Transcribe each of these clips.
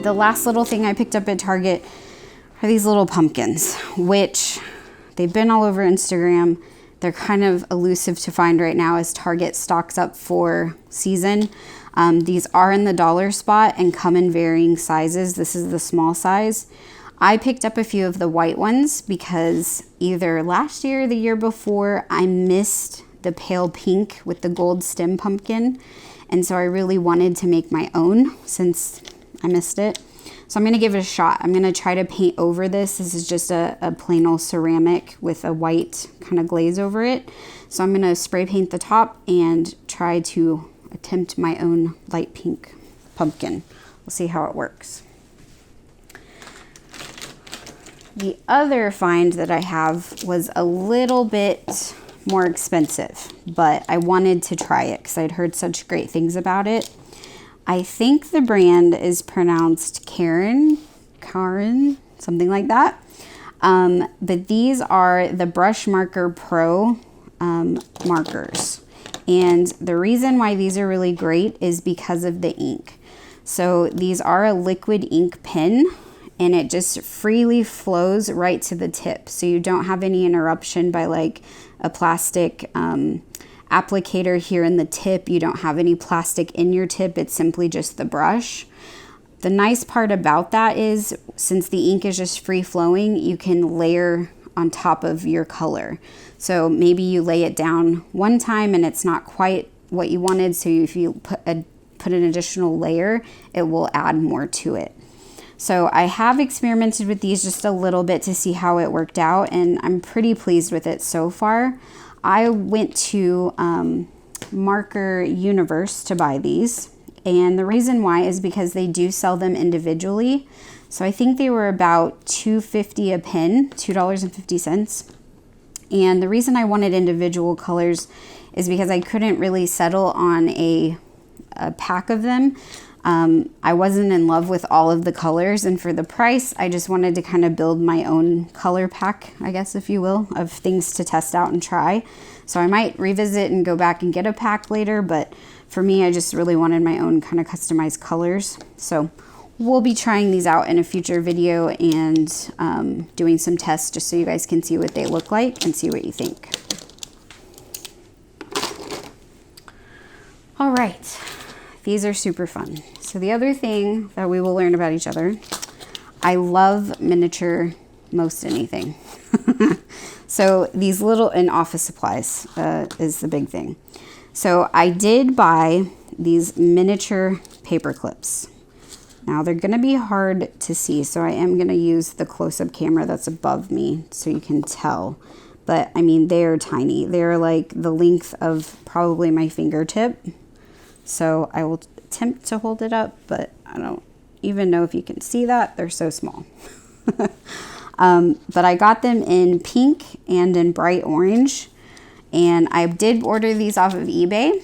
the last little thing I picked up at Target are these little pumpkins, which they've been all over Instagram. They're kind of elusive to find right now as Target stocks up for season. These are in the dollar spot and come in varying sizes. This is the small size. I picked up a few of the white ones because either last year or the year before, I missed the pale pink with the gold stem pumpkin. And so I really wanted to make my own since I missed it. So I'm going to give it a shot. I'm going to try to paint over this. This is just a plain old ceramic with a white kind of glaze over it. So I'm going to spray paint the top and try to attempt my own light pink pumpkin. We'll see how it works. The other find that I have was a little bit more expensive, but I wanted to try it because I'd heard such great things about it. I think the brand is pronounced Karen, something like that. But these are the Brush Marker Pro markers. And the reason why these are really great is because of the ink. So these are a liquid ink pen, and it just freely flows right to the tip. So you don't have any interruption by like a plastic applicator here in the tip. You don't have any plastic in your tip. It's simply just the brush. The nice part about that is since the ink is just free flowing, you can layer on top of your color. So maybe you lay it down one time and it's not quite what you wanted. So if you put an additional layer, it will add more to it. So I have experimented with these just a little bit to see how it worked out, and I'm pretty pleased with it so far. I went to Marker Universe to buy these, and the reason why is because they do sell them individually. So I think they were about $2.50 a pen, $2.50. And the reason I wanted individual colors is because I couldn't really settle on a pack of them. I wasn't in love with all of the colors, and for the price, I just wanted to kind of build my own color pack, I guess, if you will, of things to test out and try. So I might revisit and go back and get a pack later, but for me, I just really wanted my own kind of customized colors. So we'll be trying these out in a future video and doing some tests just so you guys can see what they look like and see what you think. All right. These are super fun. So the other thing that we will learn about each other, I love miniature most anything. So these little, and office supplies is the big thing. So I did buy these miniature paper clips. Now they're gonna be hard to see, so I am gonna use the close-up camera that's above me so you can tell. But I mean, they're tiny. They're like the length of probably my fingertip. So I will attempt to hold it up, but I don't even know if you can see that. They're so small. But I got them in pink and in bright orange. And I did order these off of eBay.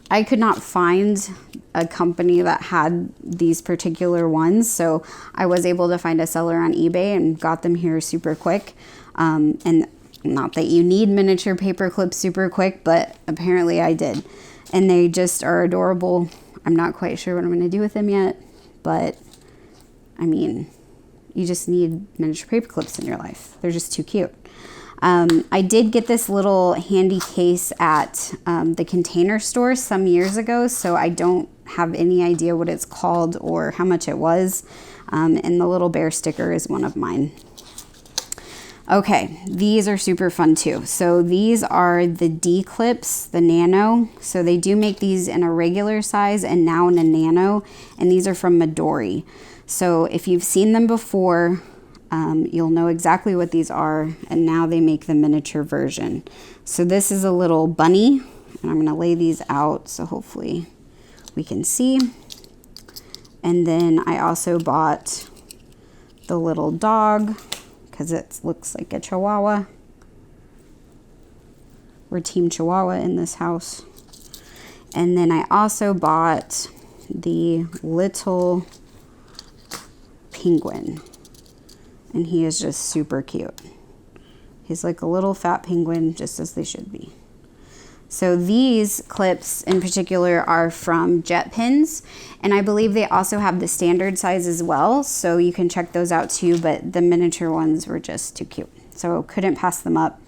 I could not find a company that had these particular ones. So I was able to find a seller on eBay and got them here super quick. And not that you need miniature paper clips super quick, but apparently I did. And they just are adorable. I'm not quite sure what I'm going to do with them yet, but I mean, you just need miniature paper clips in your life. They're just too cute. I did get this little handy case at the Container Store some years ago, so I don't have any idea what it's called or how much it was. And the little bear sticker is one of mine. Okay, these are super fun too. So these are the D clips, the Nano. So they do make these in a regular size and now in a Nano, and these are from Midori. So if you've seen them before, you'll know exactly what these are, and now they make the miniature version. So this is a little bunny, and I'm gonna lay these out so hopefully we can see. And then I also bought the little dog, because it looks like a Chihuahua. We're Team Chihuahua in this house. And then I also bought the little penguin. And he is just super cute. He's like a little fat penguin, just as they should be. So these clips in particular are from Jet Pins, and I believe they also have the standard size as well, so you can check those out too, but the miniature ones were just too cute, so couldn't pass them up.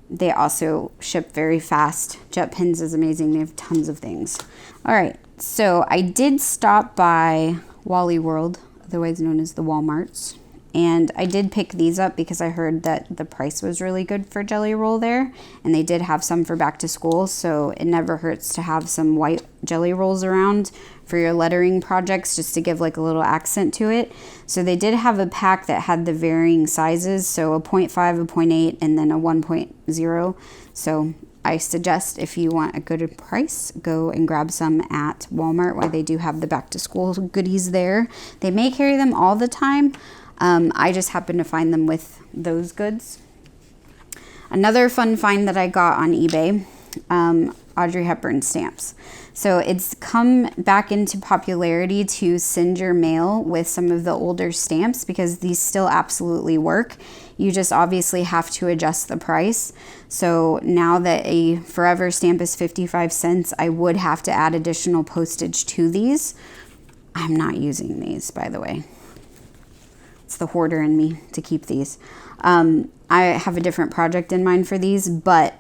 They also ship very fast. Jet Pins is amazing. They have tons of things. All right, so I did stop by Wally World, otherwise known as the Walmarts. And I did pick these up because I heard that the price was really good for Jelly Roll there. And they did have some for back to school, so it never hurts to have some white Jelly Rolls around for your lettering projects, just to give like a little accent to it. So they did have a pack that had the varying sizes, so a 0.5, a 0.8, and then a 1.0. So I suggest if you want a good price, go and grab some at Walmart, where they do have the back to school goodies there. They may carry them all the time. I just happened to find them with those goods. Another fun find that I got on eBay, Audrey Hepburn stamps. So it's come back into popularity to send your mail with some of the older stamps, because these still absolutely work. You just obviously have to adjust the price. So now that a forever stamp is 55 cents, I would have to add additional postage to these. I'm not using these, by the way. It's the hoarder in me to keep these. I have a different project in mind for these, but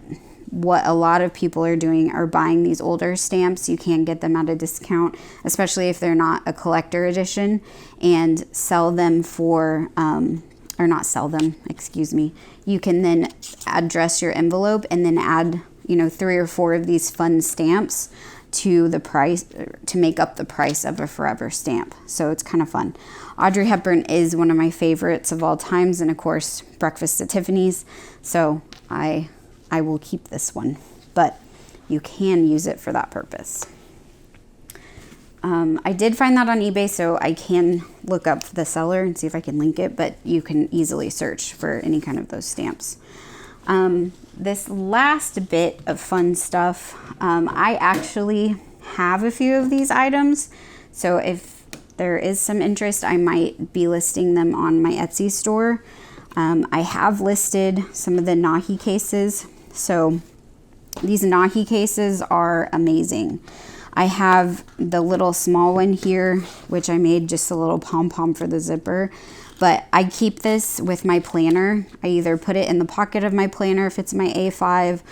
what a lot of people are doing are buying these older stamps. You can get them at a discount, especially if they're not a collector edition, and sell them for, or not sell them, excuse me. You can then address your envelope and then add, 3 or 4 of these fun stamps to the price, to make up the price of a forever stamp. So it's kind of fun. Audrey Hepburn is one of my favorites of all times, and of course, Breakfast at Tiffany's. So I will keep this one, but you can use it for that purpose. I did find that on eBay, so I can look up the seller and see if I can link it, but you can easily search for any kind of those stamps. This last bit of fun stuff, I actually have a few of these items, so if there is some interest, I might be listing them on my Etsy store. I have listed some of the Nahi cases, so these Nahi cases are amazing. I have the little small one here, which I made just a little pom-pom for the zipper. But I keep this with my planner. I either put it in the pocket of my planner if it's my A5,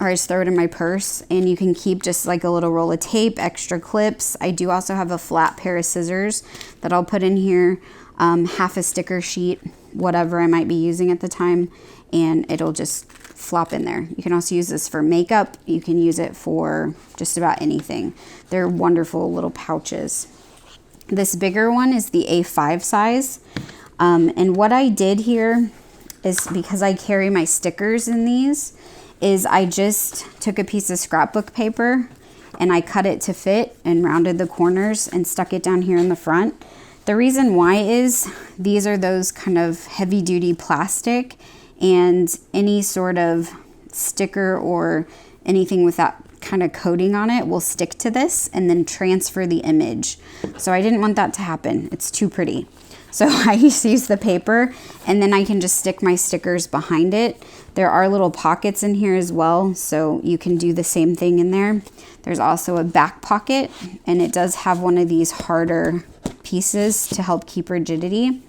or I just throw it in my purse. And you can keep just like a little roll of tape, extra clips. I do also have a flat pair of scissors that I'll put in here, half a sticker sheet, whatever I might be using at the time, and it'll just flop in there. You can also use this for makeup. You can use it for just about anything. They're wonderful little pouches. This bigger one is the A5 size. And what I did here is, because I carry my stickers in these, is I just took a piece of scrapbook paper and I cut it to fit and rounded the corners and stuck it down here in the front. The reason why is these are those kind of heavy duty plastic, and any sort of sticker or anything with that kind of coating on it will stick to this and then transfer the image. So I didn't want that to happen. It's too pretty. So I just use the paper, and then I can just stick my stickers behind it. There are little pockets in here as well, so you can do the same thing in there. There's also a back pocket, and it does have one of these harder pieces to help keep rigidity,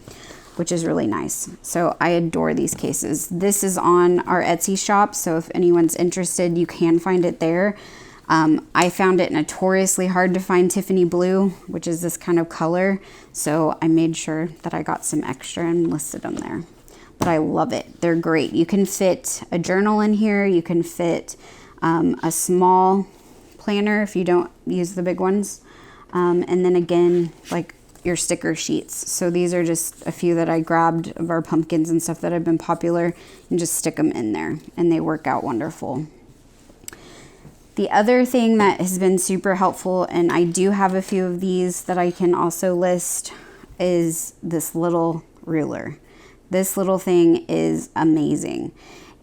which is really nice. So I adore these cases. This is on our Etsy shop, so if anyone's interested, you can find it there. I found it notoriously hard to find Tiffany blue, which is this kind of color, so I made sure that I got some extra and listed them there. But I love it. They're great. You can fit a journal in here. You can fit a small planner if you don't use the big ones. And then again, like your sticker sheets. So these are just a few that I grabbed of our pumpkins and stuff that have been popular, and just stick them in there, and they work out wonderful. The other thing that has been super helpful, and I do have a few of these that I can also list, is this little ruler. This little thing is amazing.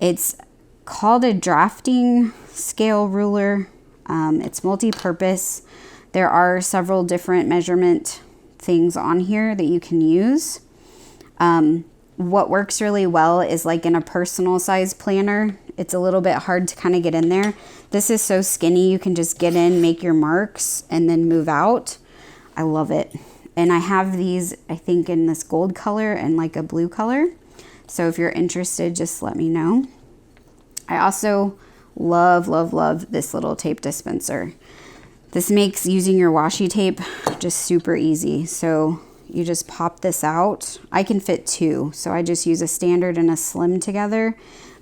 It's called a drafting scale ruler. It's multi-purpose. There are several different measurement things on here that you can use. What works really well is like in a personal size planner, It's a little bit hard to kind of get in there. This is so skinny, you can just get in, make your marks, and then move out. I love it. And I have these, I think, in this gold color and like a blue color. So if you're interested, just let me know. I also love, love, love this little tape dispenser. This makes using your washi tape just super easy. So you just pop this out. I can fit two, so I just use a standard and a slim together,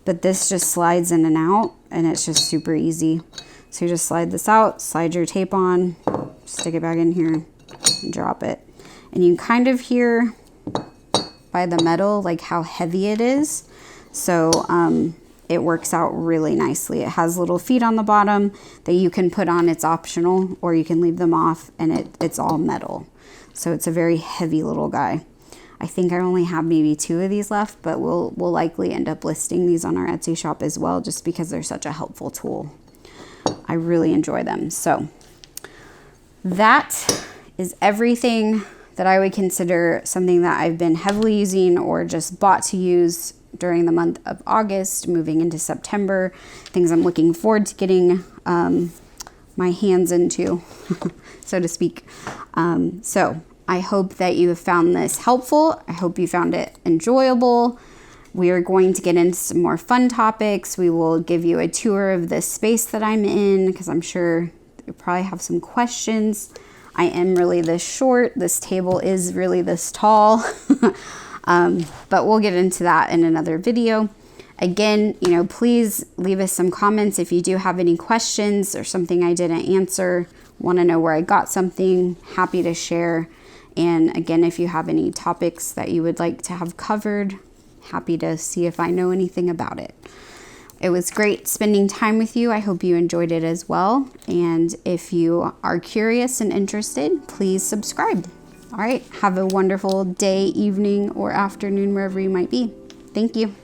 but this just slides in and out, and it's just super easy. So you just slide this out, slide your tape on, stick it back in here, and drop it. And you can kind of hear by the metal like how heavy it is. So it works out really nicely. It has little feet on the bottom that you can put on. It's optional, or you can leave them off, and it's all metal. So it's a very heavy little guy. I think I only have maybe 2 of these left, but we'll likely end up listing these on our Etsy shop as well, just because they're such a helpful tool. I really enjoy them. So that is everything that I would consider something that I've been heavily using or just bought to use during the month of August, moving into September, things I'm looking forward to getting my hands into, so to speak. So I hope that you have found this helpful. I hope you found it enjoyable. We are going to get into some more fun topics. We will give you a tour of the space that I'm in, because I'm sure you probably have some questions. I am really this short. This table is really this tall. But we'll get into that in another video. Again, please leave us some comments if you do have any questions or something I didn't answer, want to know where I got something, happy to share. And again, if you have any topics that you would like to have covered, happy to see if I know anything about it. It was great spending time with you. I hope you enjoyed it as well. And if you are curious and interested, please subscribe. All right, have a wonderful day, evening, or afternoon, wherever you might be. Thank you.